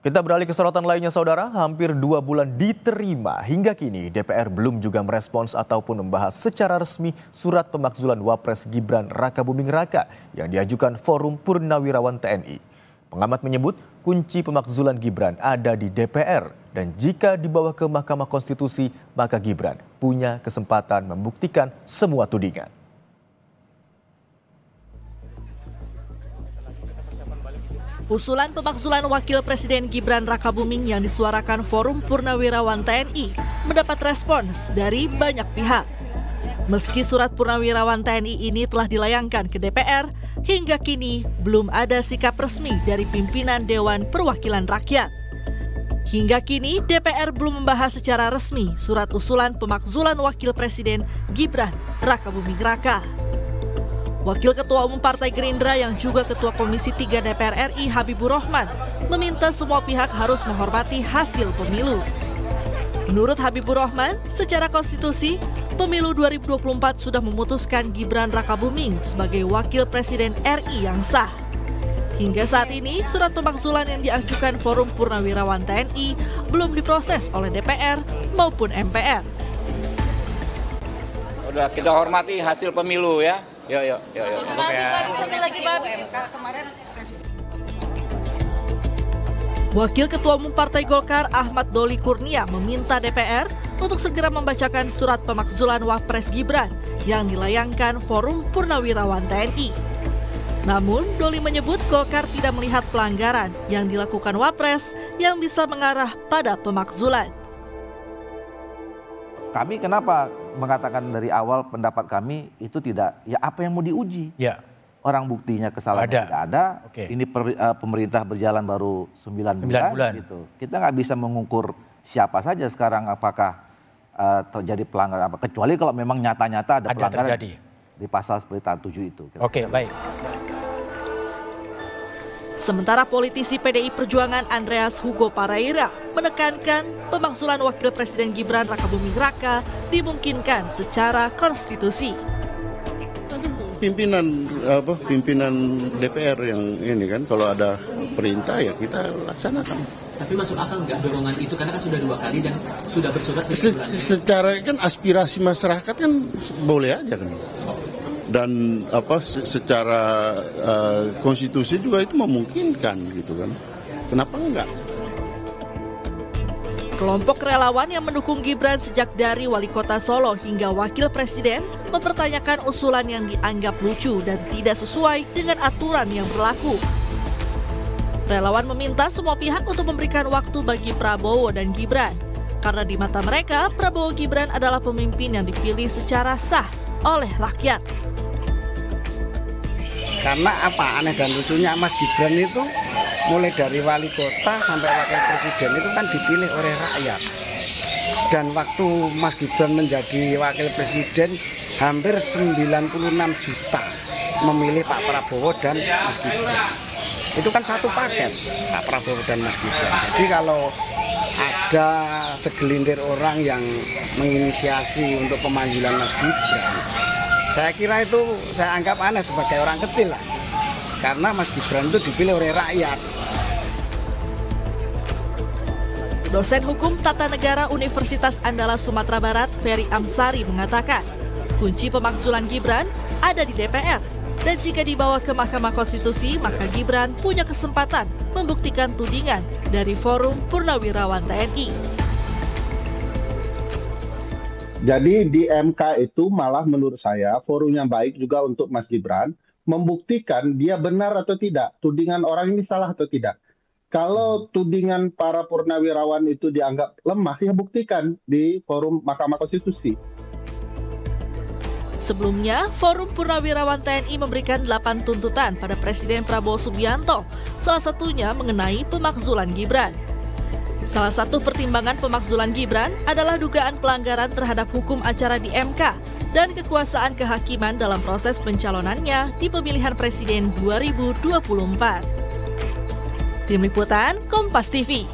Kita beralih ke sorotan lainnya, saudara. Hampir 2 bulan diterima. Hingga kini DPR belum juga merespons ataupun membahas secara resmi surat pemakzulan Wapres Gibran Rakabuming Raka yang diajukan Forum Purnawirawan TNI. Pengamat menyebut kunci pemakzulan Gibran ada di DPR dan jika dibawa ke Mahkamah Konstitusi maka Gibran punya kesempatan membuktikan semua tudingan. Usulan pemakzulan Wakil Presiden Gibran Rakabuming yang disuarakan Forum Purnawirawan TNI mendapat respons dari banyak pihak. Meski surat Purnawirawan TNI ini telah dilayangkan ke DPR, hingga kini belum ada sikap resmi dari pimpinan Dewan Perwakilan Rakyat. Hingga kini DPR belum membahas secara resmi surat usulan pemakzulan Wakil Presiden Gibran Rakabuming Raka. Wakil Ketua Umum Partai Gerindra yang juga Ketua Komisi 3 DPR RI Habibur Rahman meminta semua pihak harus menghormati hasil pemilu. Menurut Habibur Rahman, secara konstitusi, pemilu 2024 sudah memutuskan Gibran Rakabuming sebagai Wakil Presiden RI yang sah. Hingga saat ini, surat pemakzulan yang diajukan Forum Purnawirawan TNI belum diproses oleh DPR maupun MPR. Udah, kita hormati hasil pemilu ya. Yuk. Wakil Ketua Umum Partai Golkar Ahmad Doli Kurnia meminta DPR untuk segera membacakan surat pemakzulan Wapres Gibran yang dilayangkan Forum Purnawirawan TNI. Namun, Doli menyebut Golkar tidak melihat pelanggaran yang dilakukan Wapres yang bisa mengarah pada pemakzulan. Kami kenapa mengatakan dari awal pendapat kami itu tidak, ya apa yang mau diuji? Ya. Orang buktinya kesalahan tidak ada. Okay. Ini pemerintah berjalan baru 9 bulan. Gitu. Kita nggak bisa mengukur siapa saja sekarang apakah terjadi pelanggaran apa. Kecuali kalau memang nyata-nyata ada pelanggaran terjadi di pasal seperti 7 itu. Oke, baik. Sementara politisi PDI Perjuangan Andreas Hugo Pareira menekankan pemakzulan Wakil Presiden Gibran Rakabuming Raka dimungkinkan secara konstitusi. Pimpinan DPR yang ini kan kalau ada perintah ya kita laksanakan. Tapi masuk akal nggak dorongan itu karena kan sudah 2 kali dan sudah bersurat secara kan aspirasi masyarakat kan boleh aja kan. Dan secara konstitusi juga itu memungkinkan gitu kan. Kenapa enggak? Kelompok relawan yang mendukung Gibran sejak dari Wali Kota Solo hingga Wakil Presiden mempertanyakan usulan yang dianggap lucu dan tidak sesuai dengan aturan yang berlaku. Relawan meminta semua pihak untuk memberikan waktu bagi Prabowo dan Gibran. Karena di mata mereka, Prabowo Gibran adalah pemimpin yang dipilih secara sah oleh rakyat. Karena aneh dan lucunya Mas Gibran itu mulai dari wali kota sampai wakil presiden itu kan dipilih oleh rakyat. Dan waktu Mas Gibran menjadi wakil presiden hampir 96 juta memilih Pak Prabowo dan Mas Gibran. Itu kan satu paket Pak Prabowo dan Mas Gibran. Jadi kalau ada segelintir orang yang menginisiasi untuk pemanggilan Mas Gibran, saya kira itu saya anggap aneh sebagai orang kecil lah. Karena Mas Gibran itu dipilih oleh rakyat. Dosen Hukum Tata Negara Universitas Andalas Sumatera Barat, Ferry Amsari mengatakan, kunci pemakzulan Gibran ada di DPR. Dan jika dibawa ke Mahkamah Konstitusi, maka Gibran punya kesempatan membuktikan tudingan dari Forum Purnawirawan TNI. Jadi di MK itu malah menurut saya forum yang baik juga untuk Mas Gibran membuktikan dia benar atau tidak, tudingan orang ini salah atau tidak. Kalau tudingan para purnawirawan itu dianggap lemah, ya buktikan di forum Mahkamah Konstitusi. Sebelumnya, Forum Purnawirawan TNI memberikan 8 tuntutan pada Presiden Prabowo Subianto, salah satunya mengenai pemakzulan Gibran. Salah satu pertimbangan pemakzulan Gibran adalah dugaan pelanggaran terhadap hukum acara di MK dan kekuasaan kehakiman dalam proses pencalonannya di pemilihan presiden 2024. Tim Liputan Kompas TV.